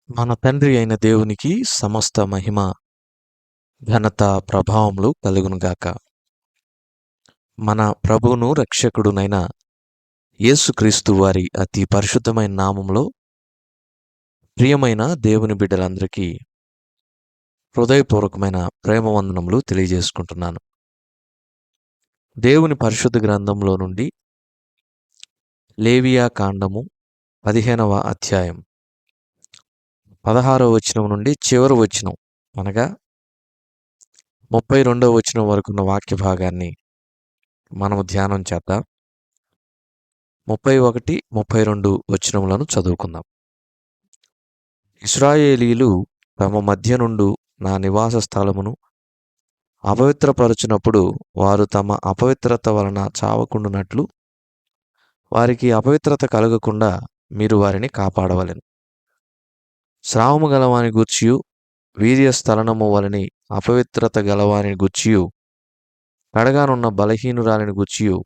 మన తండ్రి అయిన దేవునికి సమస్త మహిమ, ఘనత, ప్రభావములు కలుగునుగాక. మన ప్రభువును రక్షకుడునైన యేసుక్రీస్తు వారి అతి పరిశుద్ధమైన నామములో ప్రియమైన దేవుని బిడ్డలందరికీ హృదయపూర్వకమైన ప్రేమ వందనములు తెలియజేసుకుంటున్నాను. దేవుని పరిశుద్ధ గ్రంథంలో నుండి లేవియా కాండము 15వ అధ్యాయం 16వ వచనం నుండి చివరి వచనం అనగా 32వ వచనం వరకున్న వాక్య భాగాన్ని మనము ధ్యానం చేద్దాం. 31, 32 వచనములను చదువుకుందాం. ఇశ్రాయేలీయులు తమ మధ్య నుండు నా నివాస స్థలమును అపవిత్రపరచునప్పుడు వారు తమ అపవిత్రత వలన చావకుండునట్లు వారికి అపవిత్రత కలగకుండా మీరు వారిని కాపాడవలెను. స్రావము గలవాని గూర్చియు వీర్యస్థలనము వలని అపవిత్రత గలవాని గూర్చియు కడగానున్న బలహీనురాలిని గూర్చియు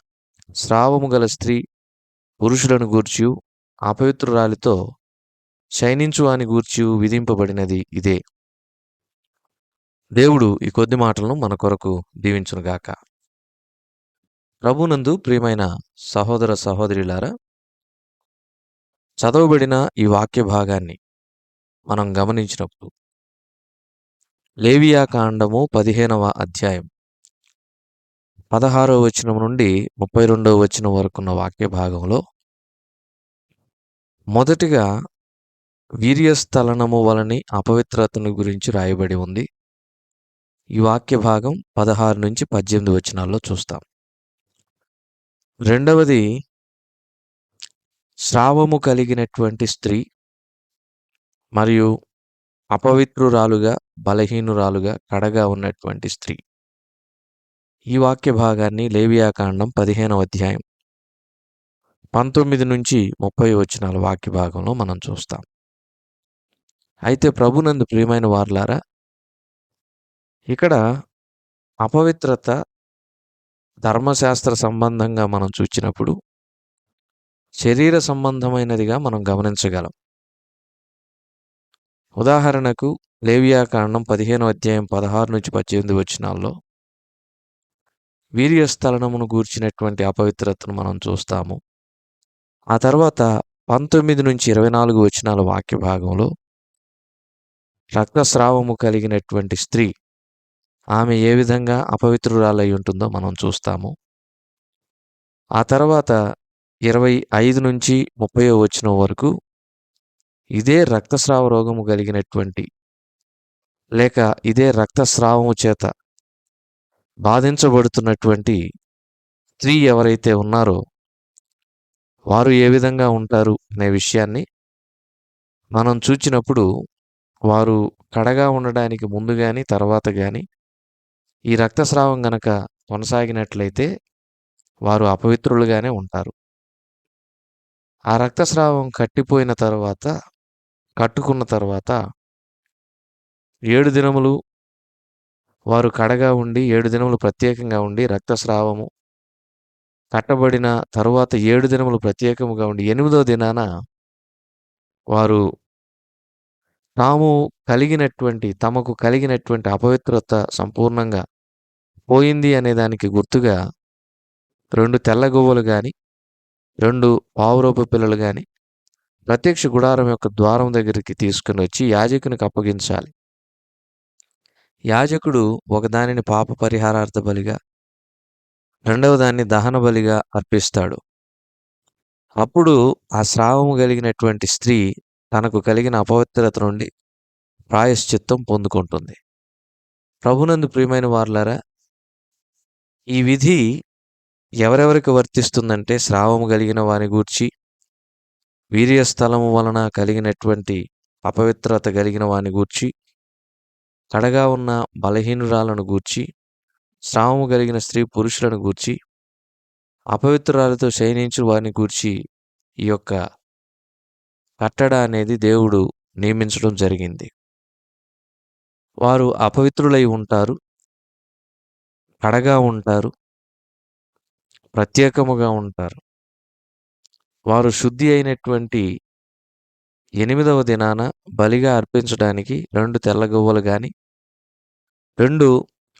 స్రావము గల స్త్రీ పురుషులను గూర్చియు అపవిత్రురాలితో శయనించువాని గూర్చియు విధింపబడినది ఇదే. దేవుడు ఈ కొద్ది మాటలను మన కొరకు దీవించునుగాక. ప్రభునందు ప్రియమైన సహోదర సహోదరులారా, చదవబడిన ఈ వాక్య భాగాన్ని మనం గమనించినప్పుడు లేవియా కాండము 15వ అధ్యాయం 16వ వచనం నుండి 32వ వచనం వరకున్న వాక్య భాగంలో మొదటిగా వీర్యస్థలనము వలని అపవిత్రతను గురించి రాయబడి ఉంది. ఈ వాక్య భాగం 16 నుంచి 18 వచనాల్లో చూస్తాం. రెండవది స్రావము కలిగినటువంటి స్త్రీ మరియు అపవిత్రురాలుగా, బలహీనురాలుగా, కడగా ఉన్నటువంటి స్త్రీ. ఈ వాక్య భాగాన్ని లేవియా కాండం 15వ అధ్యాయం 19 నుంచి 30 వచనాల వాక్య భాగంలో మనం చూస్తాం. అయితే ప్రభునందు ప్రియమైన వారలారా, ఇక్కడ అపవిత్రత ధర్మశాస్త్ర సంబంధంగా మనం చూచినప్పుడు శరీర సంబంధమైనదిగా మనం గమనించగలం. ఉదాహరణకు లేవియా కాండం 15వ అధ్యాయం 16 నుంచి 18 వచనాల్లో వీర్యస్థలనమును గూర్చినటువంటి అపవిత్రతను మనం చూస్తాము. ఆ తర్వాత 19 నుంచి 24 వచనాల వాక్య భాగంలో రక్తస్రావము కలిగినటువంటి స్త్రీ, ఆమె ఏ విధంగా అపవిత్రురాలై ఉంటుందో మనం చూస్తాము. ఆ తర్వాత 25 నుంచి 30వ వచనం వరకు ఇదే రక్తస్రావ రోగము కలిగినటువంటి లేక ఇదే రక్తస్రావము చేత బాధించబడుతున్నటువంటి స్త్రీ ఎవరైతే ఉన్నారో వారు ఏ విధంగా ఉంటారు అనే విషయాన్ని మనం చూచినప్పుడు వారు కడగా ఉండడానికి ముందు కానీ తర్వాత కానీ ఈ రక్తస్రావం గనక కొనసాగినట్లయితే వారు అపవిత్రులుగానే ఉంటారు. ఆ రక్తస్రావం కట్టుకున్న తర్వాత 7 దినములు వారు కడగా ఉండి 7 దినములు ప్రత్యేకంగా ఉండి రక్తస్రావము కట్టబడిన తరువాత 7 దినములు ప్రత్యేకముగా ఉండి 8వ దినాన వారు తమకు కలిగినటువంటి అపవిత్రత సంపూర్ణంగా పోయింది అనే దానికి గుర్తుగా 2 తెల్ల గువ్వలు గాని 2 పావురపు పిల్లలు గాని ప్రత్యక్ష గుడారం యొక్క ద్వారం దగ్గరికి తీసుకుని వచ్చి యాజకునికి అప్పగించాలి. యాజకుడు ఒకదానిని పాప పరిహారార్థ బలిగా, రెండవ దాన్ని దహన బలిగా అర్పిస్తాడు. అప్పుడు ఆ స్రావము కలిగినటువంటి స్త్రీ తనకు కలిగిన అపవిత్రత నుండి ప్రాయశ్చిత్తం పొందుకుంటుంది. ప్రభునందు ప్రియమైన వారలారా, ఈ విధి ఎవరెవరికి వర్తిస్తుందంటే స్రావము కలిగిన వాని గూర్చి, వీర్యస్థలము వలన కలిగినటువంటి అపవిత్రత కలిగిన వాని గూర్చి, కడగా ఉన్న బలహీనురాలను గూర్చి, స్రావము కలిగిన స్త్రీ పురుషులను గూర్చి, అపవిత్రురాలతో శయనించు వారిని గూర్చి ఈ యొక్క కట్టడ అనేది దేవుడు నియమించడం జరిగింది. వారు అపవిత్రులై ఉంటారు, కడగా ఉంటారు, ప్రత్యేకముగా ఉంటారు. వారు శుద్ధి అయినటువంటి 8వ దినాన బలిగా అర్పించడానికి 2 తెల్ల గువ్వలు గాని, 2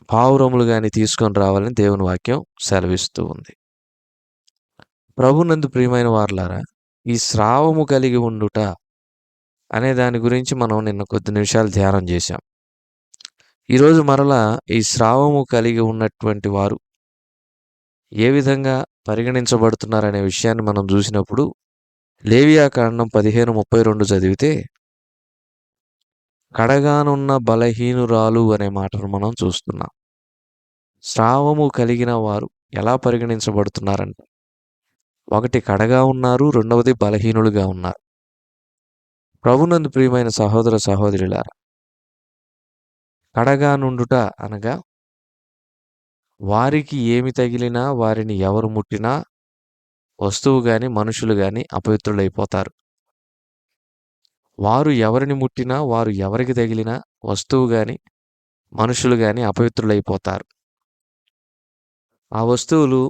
పావురములు గాని తీసుకొని రావాలని దేవుని వాక్యం సెలవిస్తూ ఉంది. ప్రభునందు ప్రియమైన వారలారా, ఈ స్రావము కలిగి ఉండుట అనే దాని గురించి మనం నిన్న కొద్ది నిమిషాలు ధ్యానం చేశాం. ఈరోజు మరలా ఈ స్రావము కలిగి ఉన్నటువంటి వారు ఏ విధంగా పరిగణించబడుతున్నారనే విషయాన్ని మనం చూసినప్పుడు లేవియాకాండం 15:32 చదివితే, కడగానున్న బలహీనురాలు అనే మాటను మనం చూస్తున్నాం. స్రావము కలిగిన వారు ఎలా పరిగణించబడుతున్నారంటే, ఒకటి కడగా ఉన్నారు, రెండవది బలహీనులుగా ఉన్నారు. ప్రభునందు ప్రియమైన సహోదర సహోదరులారా, కడగా నుండుట అనగా వారికి ఏమి తగిలినా, వారిని ఎవరు ముట్టినా, వస్తువు గాని, మనుషులు గాని అపవిత్రులైపోతారు. వారు ఎవరిని ముట్టినా, వారు ఎవరికి తగిలినా, వస్తువు గాని, మనుషులు గాని అపవిత్రులైపోతారు. ఆ వస్తువులు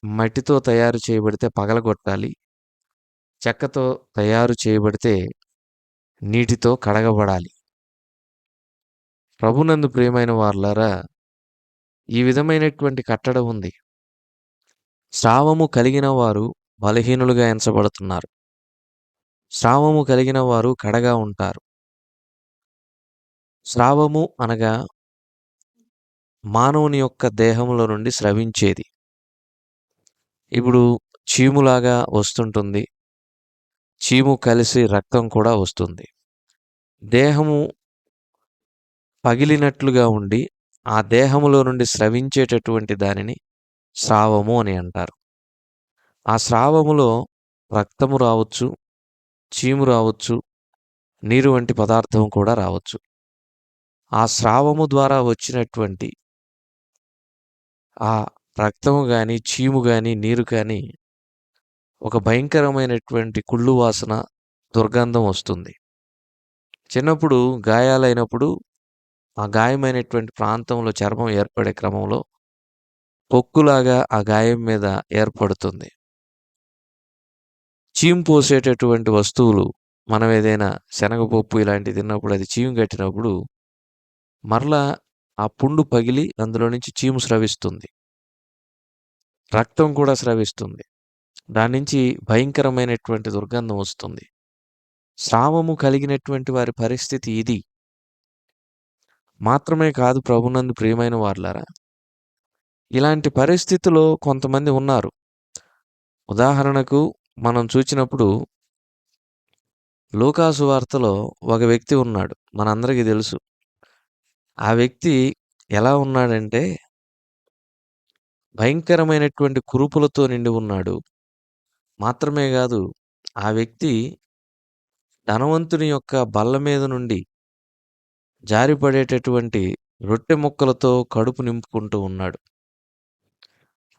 మట్టితో తయారు చేయబడితే పగలగొట్టాలి. చెక్కతో తయారు చేయబడితే నీటితో కడగబడాలి. ప్రభునందు ప్రియమైన వారలారా, ఈ విధమైనటువంటి కట్టడ ఉంది. స్రావము కలిగిన వారు బలహీనులుగా ఎంచబడుతున్నారు. స్రావము కలిగిన వారు కడగా ఉంటారు. స్రావము అనగా మానవుని యొక్క దేహంలో నుండి స్రవించేది. ఇప్పుడు చీములాగా వస్తుంటుంది. చీము కలిసి రక్తం కూడా వస్తుంది. దేహము పగిలినట్లుగా ఉండి, ఆ దేహములో నుండి స్రవించేటటువంటి దానిని స్రావము అని అంటారు. ఆ స్రావములో రక్తము రావచ్చు, చీము రావచ్చు, నీరు వంటి పదార్థం కూడా రావచ్చు. ఆ స్రావము ద్వారా వచ్చినటువంటి ఆ రక్తము గాని, చీము గాని, నీరు కానీ ఒక భయంకరమైనటువంటి కుళ్ళు వాసన, దుర్గంధం వస్తుంది. చిన్నప్పుడు గాయాలైనప్పుడు ఆ గాయమైనటువంటి ప్రాంతంలో చర్మం ఏర్పడే క్రమంలో పొక్కులాగా ఆ గాయం మీద ఏర్పడుతుంది. చీము పోసేటటువంటి వస్తువులు మనం ఏదైనా శనగపప్పు ఇలాంటివి తిన్నప్పుడు అది చీము కట్టినప్పుడు మరలా ఆ పుండు పగిలి అందులో నుంచి చీము స్రవిస్తుంది. రక్తం కూడా స్రవిస్తుంది. దాని నుంచి భయంకరమైనటువంటి దుర్గంధం వస్తుంది. స్రావము కలిగినటువంటి వారి పరిస్థితి ఇది. మాత్రమే కాదు ప్రభునందు ప్రియమైన వారలారా, ఇలాంటి పరిస్థితిలో కొంతమంది ఉన్నారు. ఉదాహరణకు మనం చూచినప్పుడు లూకాసు వార్తలో ఒక వ్యక్తి ఉన్నాడు. మనందరికీ తెలుసు. ఆ వ్యక్తి ఎలా ఉన్నాడంటే భయంకరమైనటువంటి కురుపులతో నిండి ఉన్నాడు. మాత్రమే కాదు, ఆ వ్యక్తి ధనవంతుని యొక్క బల్ల మీద నుండి జారిపడేటటువంటి రొట్టె ముక్కలతో కడుపు నింపుకుంటూ ఉన్నాడు.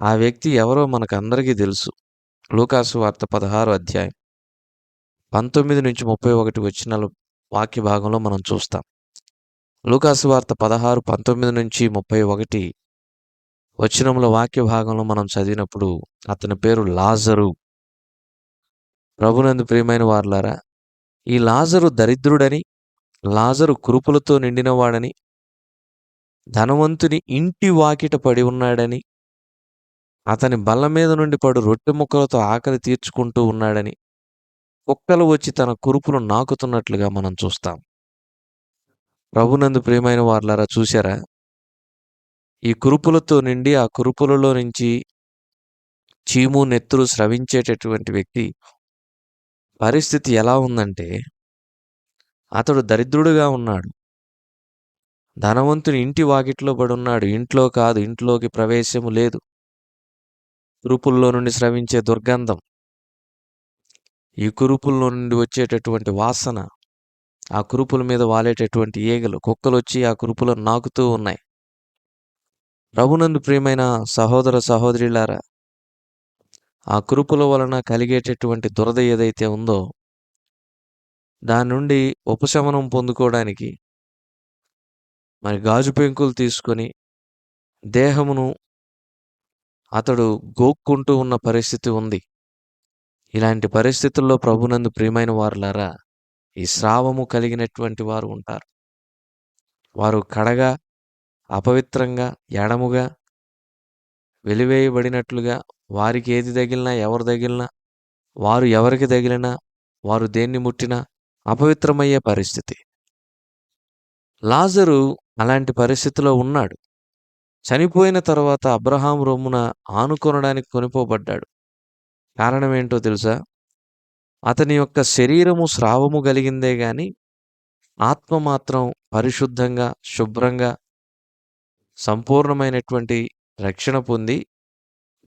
ఆ వ్యక్తి ఎవరో మనకందరికీ తెలుసు. లూకాసు వార్త 16వ అధ్యాయం 19-31 వచనాల వాక్య భాగంలో మనం చూస్తాం. లూకాసు వార్త 16, 19-31 వచనముల వాక్య భాగంలో మనం చదివినప్పుడు అతని పేరు లాజరు. ప్రభునందు ప్రియమైన వారలారా, ఈ లాజరు దరిద్రుడని, లాజరు కురుపులతో నిండినవాడని, ధనవంతుని ఇంటి వాకిట పడి ఉన్నాడని, అతని బల్ల మీద నుండి పడు రొట్టె ముక్కలతో ఆకలి తీర్చుకుంటూ ఉన్నాడని, కుక్కలు వచ్చి తన కురుపులు నాకుతున్నట్లుగా మనం చూస్తాం. ప్రభునందు ప్రియమైన వారలారా, చూశారా? ఈ కురుపులతో నిండి ఆ కురుపులలో నుంచి చీము, నెత్తురు స్రవించేటటువంటి వ్యక్తి పరిస్థితి ఎలా ఉందంటే, అతడు దరిద్రుడుగా ఉన్నాడు. ధనవంతుని ఇంటి వాకిట్లో పడున్నాడు. ఇంట్లో కాదు, ఇంట్లోకి ప్రవేశము లేదు. కురుపుల్లో నుండి స్రవించే దుర్గంధం, ఈ కురుపుల్లో నుండి వచ్చేటటువంటి వాసన, ఆ కురుపుల మీద వాలేటటువంటి ఈగలు, కుక్కలొచ్చి ఆ కురుపులను నాకుతూ ఉన్నాయి. ప్రభునందు ప్రియమైన సహోదర సహోదరులారా, ఆ కురుపుల వలన కలిగేటటువంటి దురద ఏదైతే ఉందో దాని నుండి ఉపశమనం పొందుకోవడానికి మరి గాజు పెంకులు తీసుకొని దేహమును అతడు గోక్కుంటూ ఉన్న పరిస్థితి ఉంది. ఇలాంటి పరిస్థితుల్లో ప్రభునందు ప్రియమైన వారలారా, ఈ స్రావము కలిగినటువంటి వారు ఉంటారు. వారు కడగా, అపవిత్రంగా, ఎడముగా, వెలివేయబడినట్లుగా, వారికి ఏది తగిలినా, ఎవరు తగిలినా, వారు ఎవరికి తగిలినా, వారు దేన్ని ముట్టినా అపవిత్రమయ్యే పరిస్థితి. లాజరు అలాంటి పరిస్థితిలో ఉన్నాడు. చనిపోయిన తర్వాత అబ్రహాము రొమ్మున ఆనుకొనడానికి కొనిపోబడ్డాడు. కారణమేంటో తెలుసా? అతని యొక్క శరీరము స్రావము కలిగిందే గాని, ఆత్మ మాత్రం పరిశుద్ధంగా, శుభ్రంగా, సంపూర్ణమైనటువంటి రక్షణ పొంది,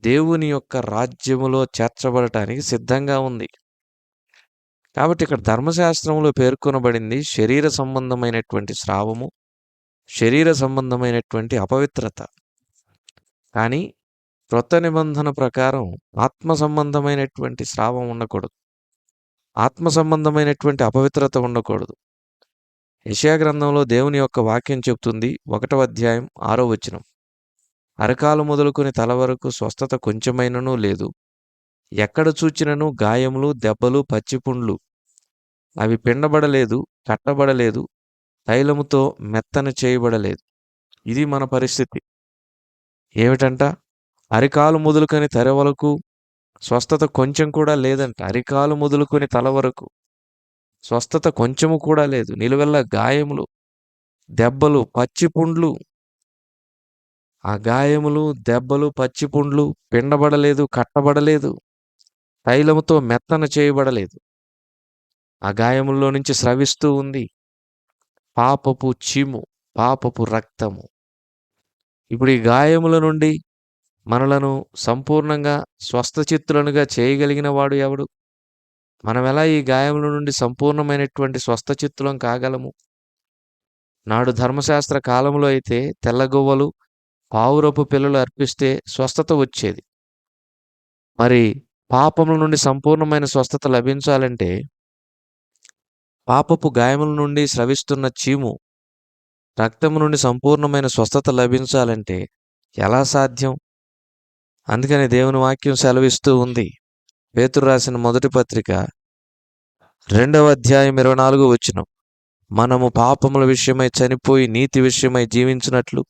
దేవుని యొక్క రాజ్యములో చేర్చబడటానికి సిద్ధంగా ఉంది. కాబట్టి ఇక్కడ ధర్మశాస్త్రంలో పేర్కొనబడింది శరీర సంబంధమైనటువంటి స్రావము, శరీర సంబంధమైనటువంటి అపవిత్రత. కానీ క్రొత్త నిబంధన ప్రకారం ఆత్మ సంబంధమైనటువంటి స్రావం ఉండకూడదు. ఆత్మ సంబంధమైనటువంటి అపవిత్రత ఉండకూడదు. యెషయా గ్రంథంలో దేవుని యొక్క వాక్యం చెప్తుంది, 1వ అధ్యాయం 6వ వచనం. అరకాలు మొదలుకొని తల వరకు స్వస్థత కొంచెమైనను లేదు. ఎక్కడ చూచినను గాయములు, దెబ్బలు, పచ్చిపుండ్లు. అవి పిండబడలేదు, కట్టబడలేదు, తైలముతో మెత్తన చేయబడలేదు. ఇది మన పరిస్థితి. ఏమిటంట? అరికాలు మొదలుకొని తల వరకు స్వస్థత కొంచెం కూడా లేదంట. అరికాలు మొదలుకొని తల వరకు స్వస్థత కొంచెము కూడా లేదు. నిలువెల్లా గాయములు, దెబ్బలు, పచ్చిపుండ్లు. ఆ గాయములు, దెబ్బలు, పచ్చిపుండ్లు పిండబడలేదు, కట్టబడలేదు, తైలముతో మెత్తన చేయబడలేదు. ఆ గాయముల్లో నుంచి స్రవిస్తూ ఉంది పాపపు చీము, పాపపు రక్తము. ఇప్పుడు ఈ గాయముల నుండి మనలను సంపూర్ణంగా స్వస్థచిత్తులనుగా చేయగలిగిన వాడు ఎవడు? మనం ఎలా ఈ గాయముల నుండి సంపూర్ణమైనటువంటి స్వస్థచిత్తులం కాగలము? నాడు ధర్మశాస్త్ర కాలంలో అయితే తెల్లగొవ్వలు, పావురపు పిల్లలు అర్పిస్తే స్వస్థత వచ్చేది. మరి పాపముల నుండి సంపూర్ణమైన స్వస్థత లభించాలంటే, పాపపు గాయముల నుండి స్రవిస్తున్న చీము, రక్తము నుండి సంపూర్ణమైన స్వస్థత లభించాలంటే ఎలా సాధ్యం? అందుకని దేవుని వాక్యం సెలవిస్తూ ఉంది. పేతురు రాసిన మొదటి పత్రిక 2వ అధ్యాయం 24వ వచనం. మనము పాపముల విషయమై చనిపోయి నీతి విషయమై జీవించినట్లు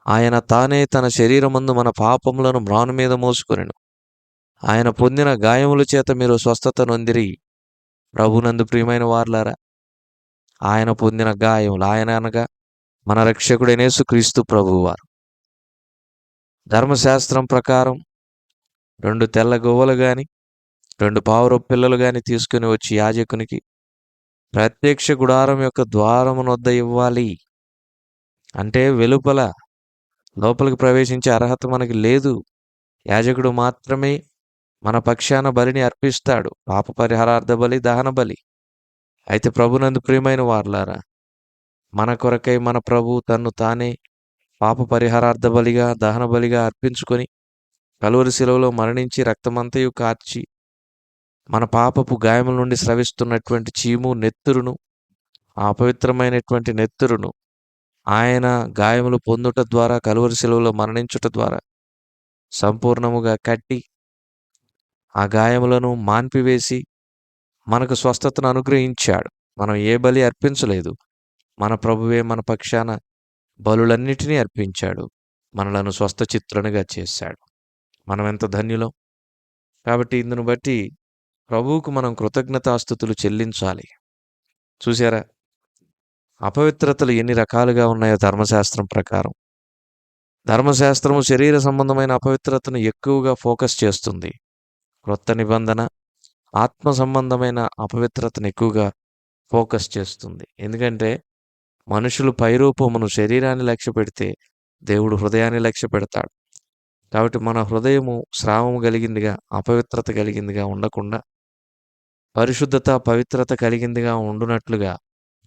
ఆయన తానే తన శరీరమందు మన పాపములను మ్రాను మీద మోసుకొనెను. ఆయన పొందిన గాయముల చేత మీరు స్వస్థత నొందిరి. ప్రభునందు ప్రియమైన వారలారా, ఆయన పొందిన గాయములు, ఆయన అనగా మన రక్షకుడైన యేసుక్రీస్తు ప్రభువారు. ధర్మశాస్త్రం ప్రకారం 2 తెల్ల గొవ్వలు గాని, 2 పావురపు పిల్లలు గాని తీసుకుని వచ్చి యాజకునికి ప్రత్యక్ష గుడారం యొక్క ద్వారమునొద్ద ఇవ్వాలి. అంటే వెలుపల, లోపలికి ప్రవేశించే అర్హత మనకి లేదు. యాజకుడు మాత్రమే మన పక్షాన బలిని అర్పిస్తాడు. పాప పరిహారార్థ బలి, దహన బలి. అయితే ప్రభునందు ప్రియమైన వారలారా, మన కొరకై మన ప్రభు తన్ను తానే పాప పరిహారార్థ బలిగా, దహన బలిగా అర్పించుకొని కలువరి శిలువలో మరణించి రక్తమంతయు కార్చి మన పాపపు గాయముల నుండి స్రవిస్తున్నటువంటి చీము, నెత్తురును, ఆ అపవిత్రమైనటువంటి నెత్తురును ఆయన గాయములు పొందుట ద్వారా, కలువరి శిలువలో మరణించుట ద్వారా సంపూర్ణముగా కట్టి, ఆ గాయములను మాన్పివేసి మనకు స్వస్థతను అనుగ్రహించాడు. మనం ఏ బలి అర్పించలేదు. మన ప్రభువే మన పక్షాన బలులన్నిటినీ అర్పించాడు. మనలను స్వస్థచిత్తులనుగా చేశాడు. మనం ఎంత ధన్యులం. కాబట్టి ఇందును బట్టి ప్రభువుకు మనం కృతజ్ఞతాస్తుతులు చెల్లించాలి. చూసారా, అపవిత్రతలు ఎన్ని రకాలుగా ఉన్నాయో ధర్మశాస్త్రం ప్రకారం. ధర్మశాస్త్రము శరీర సంబంధమైన అపవిత్రతను ఎక్కువగా ఫోకస్ చేస్తుంది. క్రొత్త నిబంధన ఆత్మ సంబంధమైన అపవిత్రతను ఎక్కువగా ఫోకస్ చేస్తుంది. ఎందుకంటే మనుషులు పైరూపమును, శరీరాన్ని లక్ష్య పెడితే దేవుడు హృదయాన్ని లక్ష్య పెడతాడు. కాబట్టి మన హృదయము స్రావము కలిగిందిగా, అపవిత్రత కలిగిందిగా ఉండకుండా పరిశుద్ధత, పవిత్రత కలిగిందిగా ఉండునట్లుగా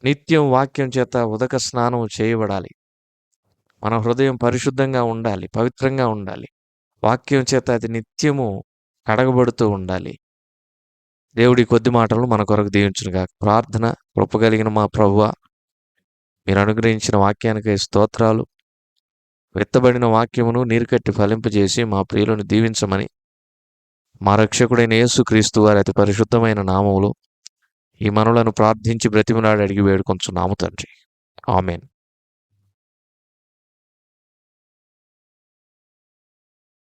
నిత్యం వాక్యం చేత ఉదక స్నానం చేయబడాలి. మన హృదయం పరిశుద్ధంగా ఉండాలి, పవిత్రంగా ఉండాలి. వాక్యం చేత అది నిత్యము కడగబడుతూ ఉండాలి. దేవుడి కొద్ది మాటలను మన కొరకు దీవించునుగా. ప్రార్థన. కృప కలిగిన మా ప్రభువా, మీరు అనుగ్రహించిన వాక్యానికై స్తోత్రాలు. విత్తబడిన వాక్యమును నీరుకట్టి ఫలింపజేసి మా ప్రియులను దీవించమని మా రక్షకుడైన యేసుక్రీస్తు వారి అతి పరిశుద్ధమైన నామములో ఈ మనవులను ప్రార్థించి బ్రతిమలాడి అడిగి వేడుకొంచున్నాము తండ్రి. ఆమేన్.